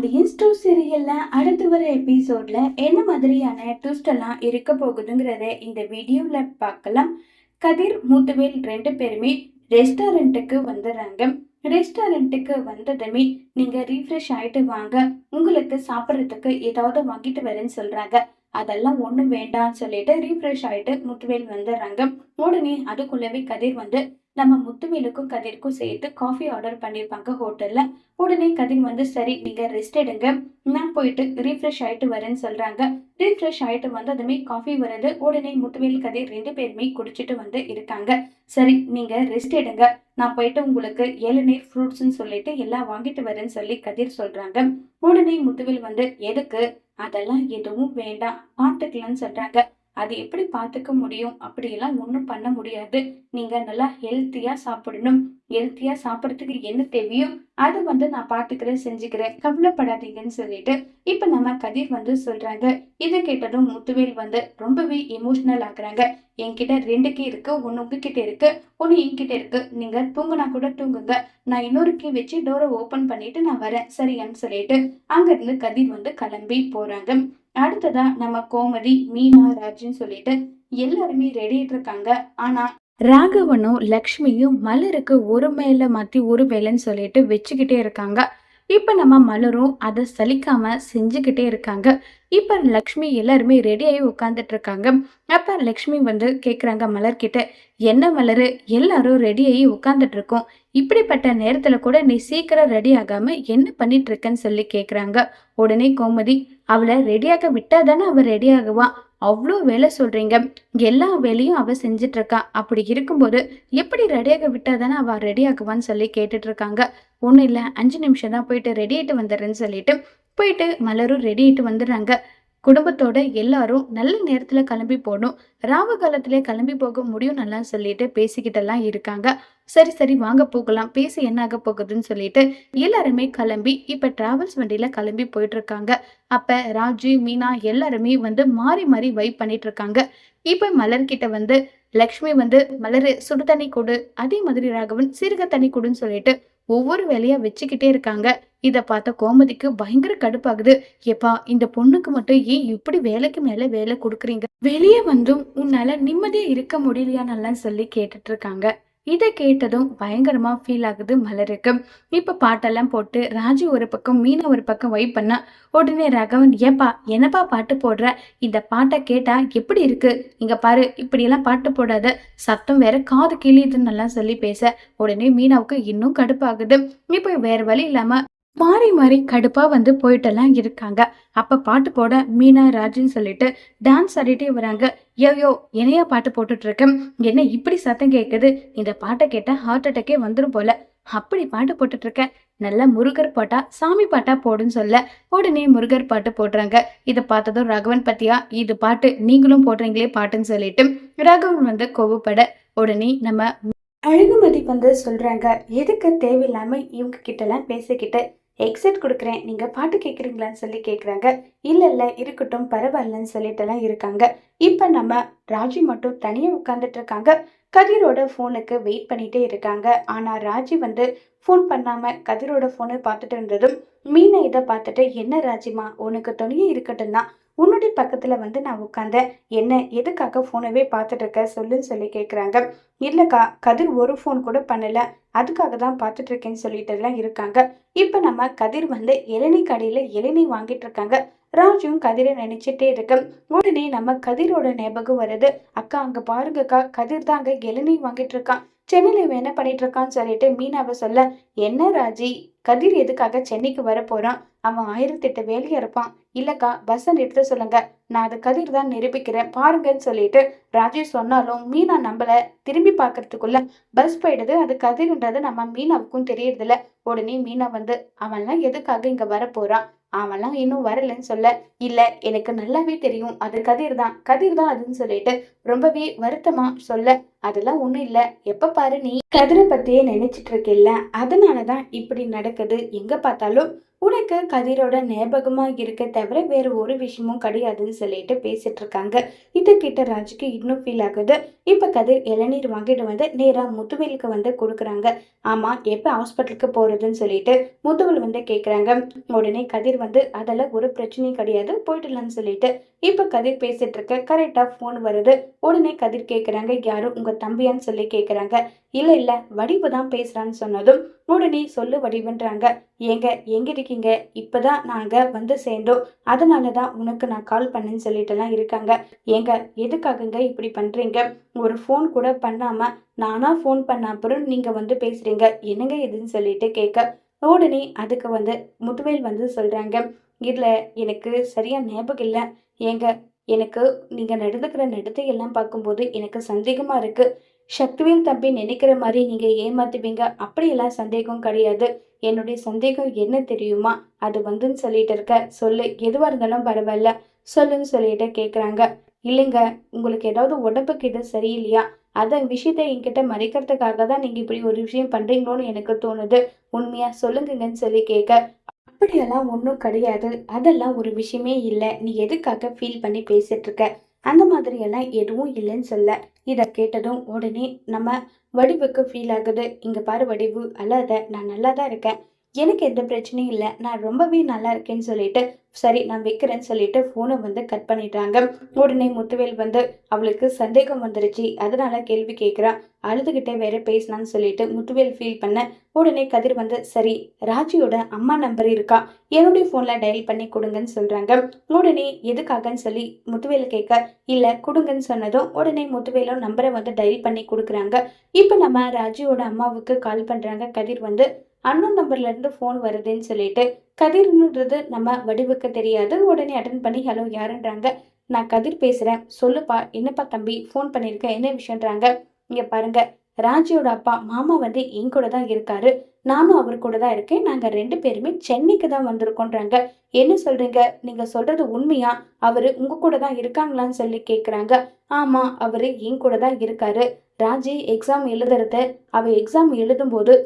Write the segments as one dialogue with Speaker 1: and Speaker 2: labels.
Speaker 1: Pandian store சீரியல்ல அடுத்து வர எபிசோட்ல என்ன மாதிரியான ட்விஸ்ட் எல்லாம் இருக்க போகுதுங்கிறத இந்த வீடியோல பார்க்கலாம். கதிர் முத்துவேல் ரெண்டு பேருமே ரெஸ்டாரண்ட்டுக்கு வந்துடுறாங்க. ரெஸ்டாரண்ட்டுக்கு வந்ததுமே நீங்க ரீஃப்ரெஷ் ஆயிட்டு வாங்க, உங்களுக்கு சாப்பிட்றதுக்கு ஏதாவது வாங்கிட்டு வரேன்னு சொல்றாங்க. அதெல்லாம் ஒண்ணும் வேண்டாம்னு சொல்லிட்டு ரீஃப்ரெஷ் ஆயிட்டு முத்துவேல் வந்துடுறாங்க. உடனே அதுக்குள்ளவே கதிர் வந்து நம்ம முத்துவேலுக்கும் கதிர்க்கும் சேர்த்து காஃபி ஆர்டர் பண்ணியிருப்பாங்க ஹோட்டல்ல. உடனே கதிர் வந்து சரி நீங்க ரெஸ்ட் எடுங்க, நான் போயிட்டு ரீஃப்ரெஷ் ஆயிட்டு வரேன்னு சொல்றாங்க. ரீஃப்ரெஷ் ஆயிட்டு வந்ததுமே காஃபி வருது. உடனே முத்துவேல் கதிர் ரெண்டு பேருமே குடிச்சிட்டு வந்து இருக்காங்க. சரி நீங்க ரெஸ்ட் எடுங்க, நான் போயிட்டு உங்களுக்கு இளநீர் ஃப்ரூட்ஸ்ன்னு சொல்லிட்டு எல்லாம் வாங்கிட்டு வரேன்னு சொல்லி கதிர் சொல்றாங்க. உடனே முத்துவேல் வந்து எதுக்கு, அதெல்லாம் எதுவும் வேண்டாம் பார்த்துக்கலாம்னு சொல்றாங்க. அது எப்படி பார்த்துக்க முடியும், அப்படியெல்லாம் ஒன்றும் பண்ண முடியாது. நீங்க நல்லா ஹெல்த்தியா சாப்பிடணும். ஹெல்த்தியா சாப்பிட்றதுக்கு என்ன தேவையோ அதை வந்து நான் பார்த்துக்கிறேன், செஞ்சுக்கிறேன், கவலைப்படாதீங்கன்னு சொல்லிட்டு இப்ப நம்ம கதிர் வந்து சொல்றாங்க. இதை கேட்டதும் முத்துவேல் வந்து ரொம்பவே எமோஷனல் ஆகுறாங்க. என்கிட்ட ரெண்டு கீ இருக்கு, ஒன்னு உங்ககிட்ட இருக்கு, ஒன்னு என்கிட்ட இருக்கு. நீங்க தூங்குனா கூட தூங்குங்க, நான் இன்னொரு கீ வச்சு டோரை ஓபன் பண்ணிட்டு நான் வரேன் சரியான்னு சொல்லிட்டு அங்க இருந்து கதிர் வந்து கிளம்பி போறாங்க. அடுத்ததா நம்ம கோமதி, மீனா, ராஜுன்னு சொல்லிட்டு எல்லாருமே ரெடிட்டு இருக்காங்க. ஆனா ராகவனும் லக்ஷ்மியும் மலருக்கு ஒரு மேல மாத்தி ஒரு வேலைன்னு சொல்லிட்டு வச்சுக்கிட்டே இருக்காங்க. இப்ப நம்ம மலரும் அதை சலிக்காம செஞ்சுக்கிட்டே இருக்காங்க. இப்ப லக்ஷ்மி எல்லாருமே ரெடியாகி உட்காந்துட்டு இருக்காங்க. அப்ப லக்ஷ்மி வந்து கேக்குறாங்க மலர்கிட்ட, என்ன மலரு, எல்லாரும் ரெடியாகி உட்காந்துட்டு இருக்கோம், இப்படிப்பட்ட நேரத்துல கூட நீ சீக்கிரம் ரெடி ஆகாம என்ன பண்ணிட்டு இருக்கன்னு சொல்லி கேக்குறாங்க. உடனே கோமதி, அவளை ரெடியாக விட்டா தானே அவ ரெடி ஆகுவான், அவ்வளோ வேலை சொல்றீங்க, எல்லா வேலையும் அவ செஞ்சுட்டு இருக்கா, அப்படி இருக்கும்போது எப்படி ரெடியாக விட்டா தானே அவ ரெடி ஆகுவான்னு சொல்லி கேட்டுட்டு இருக்காங்க. ஒன்றும் இல்லை, 5 நிமிஷம் தான், போயிட்டு ரெடி ஆகிட்டு வந்துடுறேன்னு சொல்லிட்டு போயிட்டு மலரும் ரெடி ஆகிட்டு வந்துடுறாங்க. குடும்பத்தோட எல்லாரும் நல்ல நேரத்துல கிளம்பி போகணும், ராவு காலத்திலே கிளம்பி போக முடியும் நல்லா சொல்லிட்டு பேசிக்கிட்டெல்லாம் இருக்காங்க. சரி சரி வாங்க போகலாம், பேசி என்ன ஆக போகுதுன்னு சொல்லிட்டு எல்லாருமே கிளம்பி இப்ப டிராவல்ஸ் வண்டியில கிளம்பி போயிட்டு இருக்காங்க. அப்ப ராஜு, மீனா எல்லாருமே வந்து மாறி மாறி வைப் பண்ணிட்டு இருக்காங்க. இப்ப மலர்கிட்ட வந்து லக்ஷ்மி வந்து மலரு சுடு தண்ணி கொடு, அதே மாதிரி ராகவன் சீரக தண்ணி கொடுன்னு சொல்லிட்டு ஒவ்வொரு வேலையா வச்சுக்கிட்டே இருக்காங்க. இத பார்த்த கோமதிக்கு பயங்கர கடுப்பாகுது. ஏப்பா, இந்த பொண்ணுக்கு மட்டும் ஏன் இப்படி வேலைக்கு மேல வேலை கொடுக்குறீங்க, வெளியே வந்தும் உன்னால நிம்மதியா இருக்க முடியலையான்னு சொல்லி கேட்டுட்டு இருக்காங்க. இதை கேட்டதும் பயங்கரமா ஃபீல் ஆகுது மலருக்கு. இப்ப பாட்டெல்லாம் போட்டு ராஜு ஒரு பக்கம், மீனா ஒரு பக்கம் வைப் பண்ண உடனே ராகவன், ஏப்பா என்னப்பா பாட்டு போடுற, இந்த பாட்டை கேட்டா எப்படி இருக்கு, இங்க பாரு இப்படியெல்லாம் பாட்டு போடாத, சத்தம் வேற காது கிளியுதுன்னு எல்லாம் சொல்லி பேச உடனே மீனாவுக்கு இன்னும் கடுப்பாகுது. இப்ப வேற வழி இல்லாம மாறி மாறி கடுப்பா வந்து போயிட்டெல்லாம் இருக்காங்க. அப்ப பாட்டு போட மீனா, ராஜுன்னு சொல்லிட்டு டான்ஸ் ஆடிட்டே வராங்க. யோ என்னையா பாட்டு போட்டுட்டு இருக்கேன், என்ன இப்படி சத்தம் கேட்குது, இந்த பாட்டை கேட்டா ஹார்ட் அட்டாக்கே வந்துடும் போல, அப்படி பாட்டு போட்டுட்டு இருக்க, நல்லா முருகர் பாட்டா சாமி பாட்டா போடுன்னு சொல்ல உடனே முருகர் பாட்டு போடுறாங்க. இதை பார்த்ததும் ராகவன், பத்தியா இது பாட்டு, நீங்களும் போடுறீங்களே பாட்டுன்னு சொல்லிட்டு ராகவன் வந்து கோவப்பட உடனே நம்ம அழகுமதி வந்து சொல்றாங்க, எதுக்கு தேவையில்லாம இவங்க கிட்ட எல்லாம் பேசிக்கிட்டு எக்ஸிட் கொடுக்குறேன், நீங்க பாட்டு கேட்குறீங்களான்னு சொல்லி கேட்குறாங்க. இல்ல இல்ல இருக்கட்டும் பரவாயில்லன்னு சொல்லிட்டு எல்லாம் இருக்காங்க. இப்ப நம்ம ராஜி மட்டும் தனியா உட்காந்துட்டு இருக்காங்க. கதிரோட ஃபோனுக்கு வெயிட் பண்ணிட்டே இருக்காங்க. ஆனா ராஜி வந்து ஃபோன் பண்ணாம கதிரோட ஃபோனை பார்த்துட்டு இருந்ததும் மீனா இதை பார்த்துட்டு, என்ன ராஜிமா, உனக்கு துணியே இருக்கட்டும் தான் உன்னுடைய பக்கத்துல வந்து நான் உட்காந்தேன், என்ன எதுக்காக ஃபோனவே பார்த்துட்டு இருக்க சொல்லுன்னு சொல்லி கேட்குறாங்க. இல்லக்கா, கதிர் ஒரு ஃபோன் கூட பண்ணல, அதுக்காக தான் பார்த்துட்டு இருக்கேன்னு சொல்லிட்டு எல்லாம் இருக்காங்க. இப்ப நம்ம கதிர் வந்து இளநீ கடையில இளநீ வாங்கிட்டு இருக்காங்க. ராஜும் கதிரை நினைச்சிட்டே இருக்கு. உடனே நம்ம கதிரோட ஞாபகம் வருது. அக்கா அங்க பாருங்கக்கா, கதிர் தான் அங்க இளநீ வாங்கிட்டு இருக்கான், சென்னையில இவன் என்ன பண்ணிட்டு இருக்கான்னு சொல்லிட்டு மீனாவை சொல்ல, என்ன ராஜி, கதிர் எதுக்காக சென்னைக்கு வர போறான், அவன் 1008 வேலையா இருப்பான், இல்லக்கா பஸ்ஸை நிறுத்த சொல்லுங்க, நான் அது கதிர் தான் நிரூபிக்கிறேன் பாருங்கன்னு சொல்லிட்டு ராஜு சொன்னாலும் மீனா நம்மள திரும்பி பார்க்கறதுக்குள்ள பஸ் போயிடுது. அது கதிர்ன்றது நம்ம மீனாவுக்கும் தெரியறதில்ல. உடனே மீனா வந்து, அவன்லாம் எதுக்காக இங்க வர போறான், அவன்லாம் இன்னும் வரலன்னு சொல்ல, இல்ல எனக்கு நல்லாவே தெரியும் அது கதிர் தான், கதிர் தான் அதுன்னு சொல்லிட்டு ரொம்பவே வருத்தமா சொல்ல, அதெல்லாம் ஒண்ணும் இல்ல, எப்ப பாரு நீ கதிரை பத்தியே நினைச்சிட்டு இருக்கில்ல, அதனாலதான் இப்படி நடக்குது, எங்க பார்த்தாலும் உனக்கு கதிரோட ஞாபகமா இருக்க தவிர வேற ஒரு விஷயமும் கிடையாதுன்னு சொல்லிட்டு பேசிட்டு இருக்காங்க. இதை கேட்ட ராஜுக்கு இன்னும் ஃபீல் ஆகுது. இப்ப கதிர் இளநீர் வாங்கிட்டு வந்து நேரா முத்துவேலுக்கு வந்து கொடுக்குறாங்க. ஆமா, எப்ப ஹாஸ்பிட்டலுக்கு போறதுன்னு சொல்லிட்டு முத்துவேல் வந்து கேக்குறாங்க. உடனே கதிர் வந்து அதெல்லாம் ஒரு பிரச்சனையும் கிடையாது, போயிடலாம்னு சொல்லிட்டு இப்ப கதிர் பேசிட்டு இருக்க கரெக்டா போன் வருது. உடனே கதிர் கேக்குறாங்க, யாரும் உங்க தம்பியான்னு சொல்லி கேக்குறாங்க. இல்ல இல்ல, வடிவு தான் பேசுறான்னு சொன்னதும் உடனே சொல்லு வடிவுன்றாங்க. ஏங்க எங்க இருக்கீங்க? இப்பதான் நாங்க வந்து சேர்ந்தோம், அதனாலதான் உனக்கு நான் கால் பண்ணேன்னு சொல்லிட்டுலாம் இருக்காங்க. ஏங்க எதுக்காகங்க இப்படி பண்றீங்க? ஒரு ஃபோன் கூட பண்ணாம நானா ஃபோன் பண்ண அப்புறம் நீங்க வந்து பேசுறீங்க, என்னங்க இதுன்னு சொல்லிட்டு கேட்க உடனே அதுக்கு வந்து முத்துவேல் வந்து சொல்றாங்க. இதுல எனக்கு சரியா ஞாபகம் இல்ல. ஏங்க எனக்கு நீங்க நடந்துக்கிற நடத்தை எல்லாம் பார்க்கும்போது எனக்கு சந்தேகமா இருக்கு. சக்திவேல் தம்பி நினைக்கிற மாதிரி நீங்க ஏமாத்துவீங்க அப்படியெல்லாம் சந்தேகம் கிடையாது. என்னுடைய சந்தேகம் என்ன தெரியுமா? அது வந்துன்னு சொல்லிட்டு இருக்க, சொல்லு, எதுவா இருந்தாலும் பரவாயில்ல, சொல்லுன்னு சொல்லிட்டு கேக்குறாங்க. இல்லைங்க, உங்களுக்கு ஏதாவது உடம்புக்கு இது சரியில்லையா? அத விஷயத்த என்கிட்ட மறைக்கிறதுக்காக தான் நீங்க இப்படி ஒரு விஷயம் பண்றீங்களோன்னு எனக்கு தோணுது. உண்மையா சொல்லுங்கன்னு சொல்லி கேட்க, அப்படியெல்லாம் ஒன்றும் கிடையாது, அதெல்லாம் ஒரு விஷயமே இல்லை, நீ எதுக்காக ஃபீல் பண்ணி பேசிட்டு இருக்க, அந்த மாதிரியெல்லாம் எதுவும் இல்லைன்னு சொல்ல. இதை கேட்டதும் உடனே நம்ம வடிவுக்கு ஃபீல் ஆகுது. இங்க பாரு வடிவு, அல்லாத, நான் நல்லா தான் இருக்கேன், எனக்கு எந்த பிரச்சனையும் இல்லை, நான் ரொம்பவே நல்லா இருக்கேன்னு சொல்லிட்டு சரி நான் வைக்கிறேன்னு சொல்லிட்டு போனை வந்து கட் பண்ணிட்டாங்க. உடனே முத்துவேல் வந்து அவளுக்கு சந்தேகம் வந்துருச்சு, அதனால கேள்வி கேட்கிறா, அழுதுகிட்டே வேற பேசினான்னு சொல்லிட்டு முத்துவேல் ஃபீல் பண்ண உடனே கதிர் வந்து சரி, ராஜியோட அம்மா நம்பர் இருக்கா, என்னுடைய போன்ல டயல் பண்ணி கொடுங்கன்னு சொல்றாங்க. உடனே எதுக்காகன்னு சொல்லி முத்துவேல் கேட்க, இல்ல கொடுங்கன்னு சொன்னதும் உடனே முத்துவேலும் நம்பரை வந்து டயல் பண்ணி கொடுக்குறாங்க. இப்ப நம்ம ராஜியோட அம்மாவுக்கு கால் பண்றாங்க. கதிர் வந்து அண்ணன் நம்பர்ல இருந்து போன் வருதுன்னு சொல்லிட்டு, கதிர்ன்றது நம்ம வடிவுக்கு தெரியாது. உடனே அட்டன் பண்ணி ஹலோ யாருன்றாங்க. நான் கதிர் பேசுறேன், சொல்லுப்பா, என்னப்பா தம்பி ஃபோன் பண்ணிருக்க, என்ன விஷயம்ன்றாங்க. இங்க பாருங்க, ராஜியோட அப்பா மாமா வந்து என் கூட தான் இருக்காரு, நானும் அவர் கூட தான் இருக்கேன், நாங்க 2 பேருமே சென்னைக்கு தான் வந்திருக்கோன்றாங்க. என்ன சொல்றீங்க? நீங்க சொல்றது உண்மையா? அவரு உங்க கூட தான் இருக்காங்களான்னு சொல்லி கேக்குறாங்க. ஆமா, அவரு என் கூட தான் இருக்காரு. ராஜி எக்ஸாம் எழுதுறத, அவ எக்ஸாம் எழுதும்போது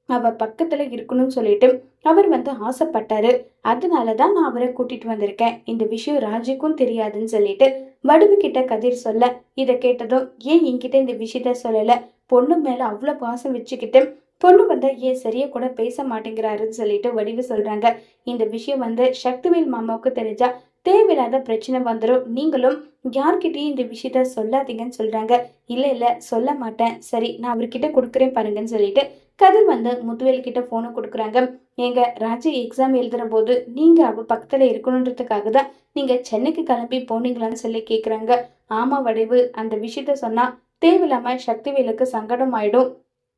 Speaker 1: அவ பக்கத்துல இருக்கணும்னு சொல்லிட்டு அவர் வந்து ஆசைப்பட்டாரு, அதனாலதான் நான் அவரை கூட்டிட்டு வந்திருக்கேன். இந்த விஷயம் ராஜுக்கும் தெரியாதுன்னு சொல்லிட்டு வடிவு கிட்ட கதிர் சொல்ல, இதை கேட்டதும் ஏன் என்கிட்ட இந்த விஷயத்த சொல்லல? பொண்ணு மேல அவ்வளவு பாசம் வச்சுக்கிட்டு பொண்ணு வந்தா ஏன் சரியா கூட பேச மாட்டேங்கிறாருன்னு சொல்லிட்டு வடிவு சொல்றாங்க. இந்த விஷயம் வந்து சக்திவேல் மாமாவுக்கு தெரிஞ்சா தேவையில்லாத பிரச்சனை வந்துடும், நீங்களும் யார்கிட்டயும் இந்த விஷயத்த சொல்லாதீங்கன்னு சொல்றாங்க. இல்ல இல்ல, சொல்ல மாட்டேன், சரி நான் அவர்கிட்ட கொடுக்குறேன் பாருங்கன்னு சொல்லிட்டு கதிர் வந்து முத்துவேல் கிட்ட போனை கொடுக்குறாங்க. ஏங்க ராஜி எக்ஸாம் எழுதுற போது நீங்க அவ பக்கத்துல இருக்கணுன்றதுக்காக தான் நீங்க சென்னைக்கு கிளம்பி போனீங்களான்னு சொல்லி கேக்குறாங்க. ஆமா வடிவு, அந்த விஷயத்த சொன்னா தேவையில்லாம சக்திவேலுக்கு சங்கடம் ஆயிடும்,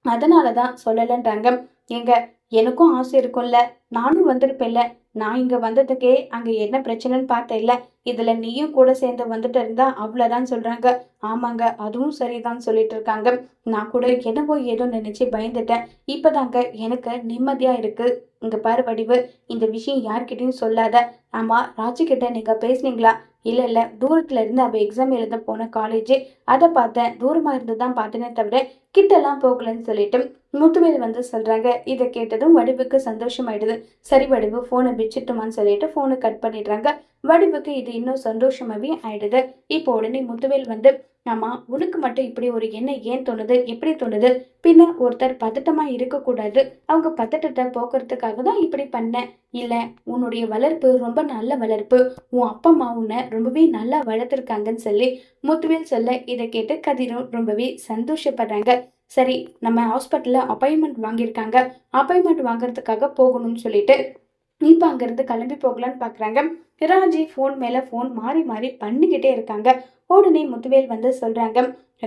Speaker 1: அதனாலதான் சொல்லலன்றாங்க. ஏங்க எனக்கும் ஆசை இருக்கும்ல, நானும் வந்திருப்பேன்ல, நான் இங்க வந்ததுக்கே அங்க என்ன பிரச்சனைன்னு பார்த்தேன்ல, இதுல நீயும் கூட சேர்ந்து வந்துட்டு இருந்தா அவ்வளவுதான் சொல்றாங்க. ஆமாங்க, அதுவும் சரிதான் சொல்லிட்டு இருக்காங்க. நான் கூட என்னவோ ஏதோ நினைச்சு பயந்துட்டேன், இப்பதாங்க எனக்கு நிம்மதியா இருக்கு. இங்க பாரு வடிவு, இந்த விஷயம் யார்கிட்டயும் சொல்லாத. ஆமா, ராஜு கிட்ட நீங்க பேசுனீங்களா? இல்ல இல்ல, தூரத்துல இருந்து அவ எக்ஸாம் எழுத போன காலேஜ், அதை பார்த்தேன், தூரமா இருந்து தான் பார்த்தேனே தவிர கிட்டெல்லாம் போகலன்னு சொல்லிட்டு முத்துவேல் வந்து சொல்றாங்க. இதை கேட்டதும் வடிவுக்கு சந்தோஷமாயிடுது. சரி வடிவு, போனை வச்சுட்டுமான்னு சொல்லிட்டு போனை கட் பண்ணிடுறாங்க. வடிவுக்கு இது இன்னும் சந்தோஷமாவே ஆயிடுது. இப்போ உடனே முத்துவேல் வந்து, ஆமா உனக்கு மட்டும் இப்படி ஒரு எண்ணம் ஏன் தோணுது, எப்படி தோணுது? பின்ன ஒருத்தர் பதட்டமா இருக்கக்கூடாது, அவங்க பதட்டத்தை போக்குறதுக்காக தான் இப்படி பண்ண. இல்ல, உன்னுடைய வளர்ப்பு ரொம்ப நல்ல வளர்ப்பு, உன் அப்பா அம்மா உன்னை ரொம்பவே நல்லா வளர்த்துருக்காங்கன்னு சொல்லி முத்துவேல் சொல்ல, இதை கேட்டு கதிரும் ரொம்பவே சந்தோஷப்படுறாங்க. சரி, நம்ம ஹாஸ்பிட்டல்ல அப்பாயின்மெண்ட் வாங்கியிருக்காங்க, அப்பாயின்மெண்ட் வாங்குறதுக்காக போகணும்னு சொல்லிட்டு இப்ப அங்கிருந்து கிளம்பி போகலான்னு பாக்குறாங்க. ராஜி போன் மேல போன் மாறி மாறி பண்ணிக்கிட்டே இருக்காங்க. உடனே முத்துவேல் வந்து சொல்றாங்க,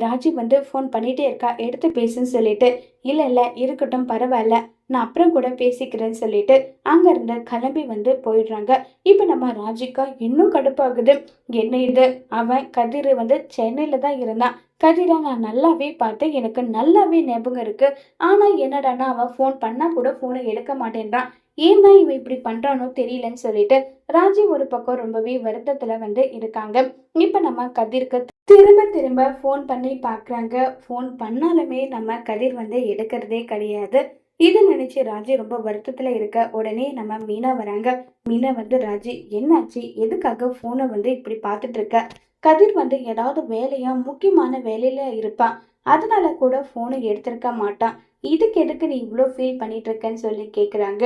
Speaker 1: ராஜி வந்து போன் பண்ணிட்டே இருக்கா, எடுத்து பேசுன்னு சொல்லிட்டு. இல்ல இல்ல, இருக்கட்டும் பரவாயில்ல, நான் அப்புறம் கூட பேசிக்கிறேன்னு சொல்லிட்டு அங்க இருந்து கிளம்பி வந்து போயிடுறாங்க. இப்ப நம்ம ராஜிக்கா இன்னும் கடுப்பாகுது. என்ன இது, அவன் கதிர் வந்து சென்னையில தான் இருந்தான், கதிரை நான் நல்லாவே பார்த்தேன், எனக்கு நல்லாவே ஞாபகம் இருக்கு. ஆனா என்னடானா அவன் போன் பண்ணா கூட போனை எடுக்க மாட்டேன்றான், ஏன் தான் இவன் இப்படி பண்றானோ தெரியலன்னு சொல்லிட்டு ராஜி ஒரு பக்கம் ரொம்பவே வருத்தத்துல வந்து இருக்காங்க. இப்ப நம்ம கதிருக்கு திரும்ப திரும்ப ஃபோன் பண்ணி பாக்குறாங்க. ஃபோன் பண்ணாலுமே நம்ம கதிர் வந்து எடுக்கிறதே கிடையாது. இதை நினைச்சு ராஜி ரொம்ப வருத்தத்துல இருக்க உடனே நம்ம மீனா வராங்க. மீனா வந்து ராஜி என்னாச்சு, எதுக்காக போனை வந்து இப்படி பார்த்துட்டு இருக்க? கதிர் வந்து ஏதாவது வேலையா முக்கியமான வேலையில இருப்பான், அதனால கூட போனை எடுத்திருக்க மாட்டான். இதுக்கு எதுக்கு நீ இவ்வளோ ஃபீல் பண்ணிட்டு இருக்கன்னு சொல்லி கேக்குறாங்க.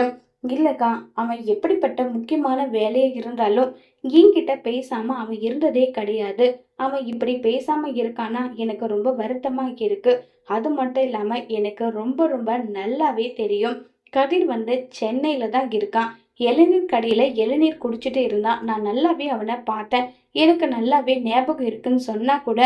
Speaker 1: இல்லக்கா, அவன் எப்படிப்பட்ட முக்கியமான வேலையா இருந்தாலும் என்கிட்ட பேசாம அவன் இருந்ததே கிடையாது. அவன் இப்படி பேசாம இருக்கானா எனக்கு ரொம்ப வருத்தமா இருக்கு. அது மட்டும் இல்லாம எனக்கு ரொம்ப ரொம்ப நல்லாவே தெரியும். கதிர் வந்து சென்னையில தான் இருக்கான். இளநீர் கடையில இளநீர் குடிச்சிட்டு இருந்தான். நான் நல்லாவே அவனை பார்த்தேன். எனக்கு நல்லாவே ஞாபகம் இருக்குன்னு சொன்னா கூட,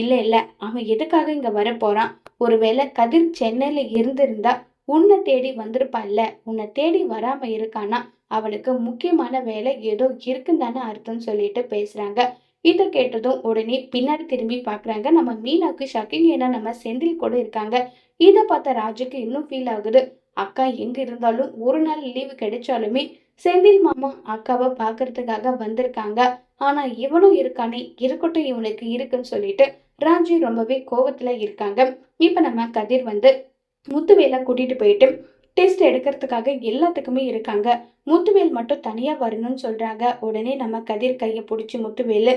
Speaker 1: இல்ல இல்ல, அவன் எதுக்காக இங்க வரப்போறான்? ஒருவேளை கதிர் சென்னையில இருந்திருந்தா உன்னை தேடி வந்திருப்பான்ல. உன்னை தேடி வராம இருக்கானா அவனுக்கு முக்கியமான வேலை ஏதோ இருக்குன்னு தானே அர்த்தம் சொல்லிட்டு பேசுறாங்க. இதை கேட்டதும் உடனே பின்னாடி திரும்பி பாக்குறாங்க. நம்ம மீனாக்கு ஷாக்கிங். ஏன்னா நம்ம செந்தில் கூட இருக்காங்க. இதை பார்த்த ராஜுக்கு இன்னும் ஃபீல் ஆகுது. அக்கா எங்க இருந்தாலும் ஒரு நாள் லீவு கிடைச்சாலுமே செந்தில் மாமா அக்காவை பாக்குறதுக்காக வந்திருக்காங்க. ஆனா இவனும் இருக்கானே, இருக்கட்டும் இவனுக்கு இருக்குன்னு சொல்லிட்டு ராஜு ரொம்பவே கோவத்துல இருக்காங்க. இப்ப நம்ம கதிர் வந்து முத்துவேலை கூட்டிட்டு போயிட்டு டெஸ்ட் எடுக்கிறதுக்காக எல்லாத்துக்குமே இருக்காங்க. முத்துவேல் மட்டும் தனியா வரணும்னு சொல்றாங்க. உடனே நம்ம கதிர் கையை பிடிச்சி முத்துவேலு,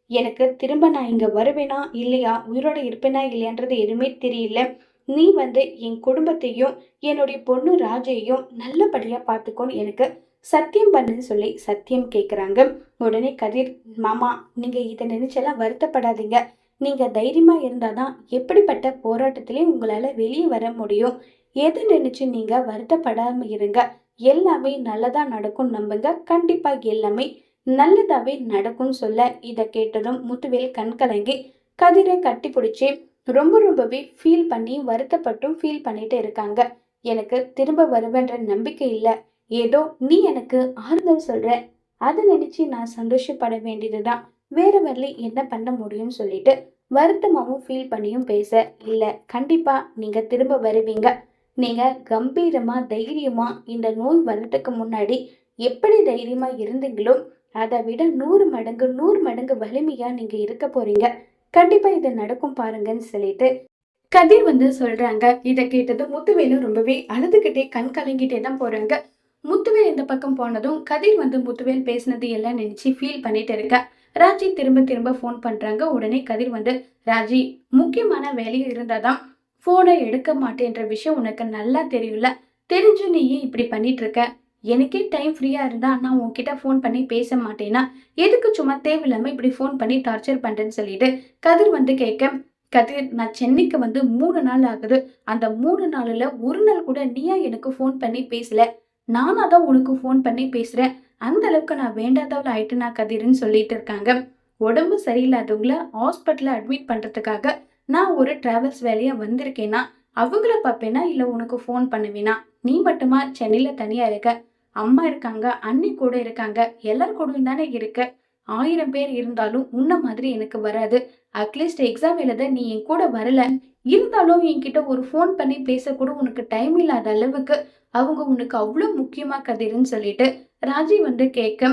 Speaker 1: எனக்கு திரும்ப நான் இங்க வருவேனா இல்லையா, உயிரோட இருப்பேனா இல்லையான்றது எதுவுமே தெரியல. நீ வந்து என் குடும்பத்தையும் என்னுடைய பொண்ணு ராஜையும் நல்லபடியா பார்த்துக்கோன்னு எனக்கு சத்தியம் பண்ணுன்னு சொல்லி சத்தியம் கேட்குறாங்க. உடனே கதிர், மாமா நீங்க இதை நினைச்செல்லாம் வருத்தப்படாதீங்க. நீங்க தைரியமா இருந்தாதான் எப்படிப்பட்ட போராட்டத்திலையும் உங்களால வெளியே வர முடியும். எதை நினைச்சு நீங்க வருத்தப்படாம இருங்க. எல்லாமே நல்லதா நடக்கும் நம்புங்க. கண்டிப்பா எல்லாமே நல்லதாவே நடக்கும்னு சொல்ல, இதை கேட்டதும் முத்துவேல் கண் கலங்கி கதிரை கட்டி பிடிச்சி ரொம்ப ரொம்பவே ஃபீல் பண்ணி வருத்தப்பட்டும் ஃபீல் பண்ணிட்டு இருக்காங்க. எனக்கு திரும்ப வருவேன்ற நம்பிக்கை இல்ல, ஏதோ நீ எனக்கு ஆறுதல் சொல்ற, அதை நினைச்சு நான் சந்தோஷப்பட வேண்டியதுதான். வேற வழி என்ன பண்ண முடியும்னு சொல்லிட்டு வருத்தமாவும் ஃபீல் பண்ணியும் பேச, இல்ல கண்டிப்பா நீங்க திரும்ப வருவீங்க. நீங்க கம்பீரமா தைரியமா இந்த நோய் வர்றதுக்கு முன்னாடி எப்படி தைரியமா இருந்தீங்களோ அதை விட 100 மடங்கு வலிமையா நீங்க இருக்க போறீங்க. கண்டிப்பா இது நடக்கும் பாருங்கன்னு சொல்லிட்டு கதிர் வந்து சொல்றாங்க. இதை கேட்டதும் முத்துவேலும் ரொம்பவே அழுதுகிட்டே கண் கலங்கிட்டே தான் போறாங்க. முத்துவேல் இந்த பக்கம் போனதும் கதிர் வந்து முத்துவேல் பேசினது எல்லாம் நினைச்சு ஃபீல் பண்ணிட்டு இருக்க. ராஜி திரும்ப திரும்ப ஃபோன் பண்றாங்க. உடனே கதிர் வந்து, ராஜி முக்கியமான வேலையில் இருந்தாதான் போனை எடுக்க மாட்டேன்ற விஷயம் உனக்கு நல்லா தெரியும்ல, தெரிஞ்சு நீ இப்படி பண்ணிட்டு இருக்க. எனக்கே டைம் ஃப்ரீயா இருந்தா நான் உன்கிட்ட ஃபோன் பண்ணி பேச மாட்டேனா, எதுக்கு சும்மா தேவையில்லாம இப்படி ஃபோன் பண்ணி டார்ச்சர் பண்றேன்னு சொல்லிட்டு கதிர் வந்து கேட்க, கதிர் நான் சென்னைக்கு வந்து 3 நாள் ஆகுது. அந்த 3 நாள்ல ஒரு நாள் கூட நீயா எனக்கு ஃபோன் பண்ணி பேசல. நானா தான் உனக்கு ஃபோன் பண்ணி பேசுறேன். அந்த அளவுக்கு நான் வேண்டாதவள் ஆயிட்டுனா கதிர்ன்னு சொல்லிட்டு இருக்காங்க. உடம்பு சரியில்லாதவங்கள ஹாஸ்பிட்டல்ல அட்மிட் பண்றதுக்காக நான் ஒரு டிராவல்ஸ் வேலையா வந்திருக்கேனா, அவங்கள பார்ப்பேனா இல்ல உனக்கு ஃபோன் பண்ணுவேனா? நீ மட்டுமா சென்னையில தனியா இருக்க? அம்மா இருக்காங்க, அண்ணி கூட இருக்காங்க, எல்லார் கூடயும் தானே இருக்க. 1000 பேர் இருந்தாலும் உன்ன மாதிரி எனக்கு வராது. அட்லீஸ்ட் எக்ஸாம் எழுத நீ என் கூட வரல, இருந்தாலும் என்கிட்ட ஒரு ஃபோன் பண்ணி பேசக்கூட உனக்கு டைம் இல்லாத அளவுக்கு அவங்க உனக்கு அவ்வளோ முக்கியமா கதிர்ன்னு சொல்லிட்டு ராஜி வந்து கேட்க,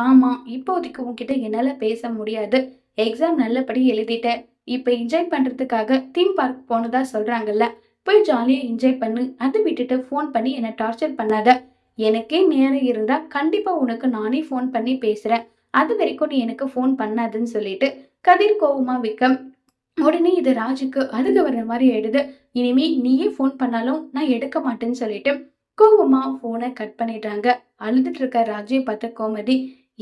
Speaker 1: ஆமா இப்போதைக்கு உன்கிட்ட என்னால பேச முடியாது. எக்ஸாம் நல்லபடி எழுதிட்டேன். இப்ப என்ஜாய் பண்றதுக்காக தீம் பார்க் போனதா சொல்றாங்கல்ல, போய் ஜாலியா என்ஜாய் பண்ணு. அதை விட்டுட்டு ஃபோன் பண்ணி என்னை டார்ச்சர் பண்ணாத. எனக்கே நேரம் இருந்தா கண்டிப்பா உனக்கு நானே ஃபோன் பண்ணி பேசுறேன். அது வரைக்கும் நீ எனக்கு ஃபோன் பண்ணாதுன்னு சொல்லிட்டு கதிர் கோவமா விக்க, உடனே இது ராஜுக்கு அழுக வர்ற மாதிரி ஆயிடுது. இனிமே நீயே ஃபோன் பண்ணாலும் நான் எடுக்க மாட்டேன்னு சொல்லிட்டு கோவமா போனை கட் பண்ணிடுறாங்க. அழுதுட்டு இருக்க ராஜியை பார்த்த கோமதி,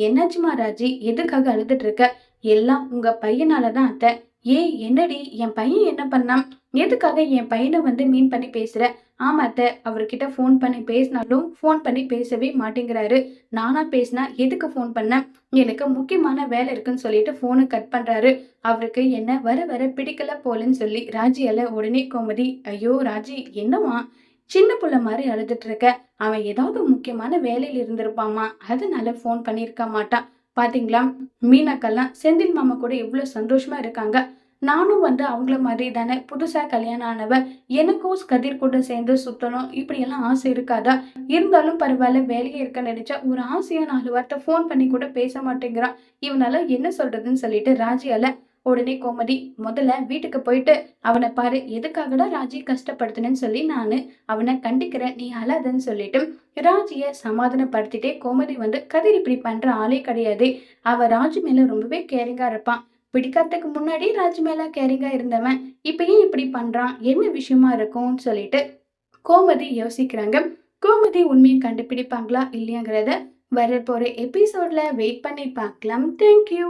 Speaker 1: என்னாச்சுமா ராஜி, எதுக்காக அழுதுட்டு இருக்க? எல்லாம் உங்க பையனாலதான் அத்தை. ஏய் என்னடி, என் பையன் என்ன பண்ணான்? எதுக்காக என் பையனை வந்து மீன் பண்ணி பேசுற? ஆமா அத்தை, அவர்கிட்ட ஃபோன் பண்ணி பேசினாலும் ஃபோன் பண்ணி பேசவே மாட்டேங்கிறாரு. நானா பேசினா எதுக்கு ஃபோன் பண்ண? எனக்கு முக்கியமான வேலை இருக்குன்னு சொல்லிட்டு போனை கட் பண்றாரு. அவருக்கு என்ன வர வர பிடிக்கல போலன்னு சொல்லி ராஜியால. உடனே கோமதி, ஐயோ ராஜி என்னவா சின்ன புள்ள மாதிரி அழுதுட்டு இருக்க? அவன் ஏதாவது முக்கியமான வேலையில இருந்திருப்பாமா, அதனால ஃபோன் பண்ணிருக்க மாட்டான். பாத்தீங்களா, மீனாக்கெல்லாம் செந்தில் மாமா கூட எவ்வளவு சந்தோஷமா இருக்காங்க. நானும் வந்து அவங்கள மாதிரி தானே புதுசா கல்யாணம் ஆனவ. எனக்கும் கதிர் கூட சேர்ந்து சுத்தணும் இப்படி எல்லாம் ஆசை இருக்காதா? இருந்தாலும் பரவாயில்ல, வேலையே இருக்க நினைச்சா ஒரு ஆசையா 4 வார்த்தை ஃபோன் பண்ணி கூட பேச மாட்டேங்கிறான். இவனால என்ன சொல்றதுன்னு சொல்லிட்டு ராஜியால உடனே கோமதி, முதல்ல வீட்டுக்கு போயிட்டு அவனை பாரு, எதுக்காகடா ராஜி கஷ்டப்படுத்துனேன்னு சொல்லி நானு அவனை கண்டிக்கிறேன், நீ அழாதன்னு சொல்லிட்டு ராஜிய சமாதானப்படுத்திட்டே கோமதி வந்து, கதிர் இப்படி பண்ற ஆளே கிடையாது, அவ ராஜி மேல ரொம்பவே கேரிங்கா இருப்பான், பிடிக்காததுக்கு முன்னாடி ராஜி மேல கேரிங்கா இருந்தவன் இப்ப ஏன் இப்படி பண்றான், என்ன விஷயமா இருக்கும்னு சொல்லிட்டு கோமதி யோசிக்கிறாங்க. கோமதி உண்மையை கண்டுபிடிப்பாங்களா இல்லையாங்கிறத வரப்போற எபிசோட்ல வெயிட் பண்ணி பார்க்கலாம். தேங்க்யூ.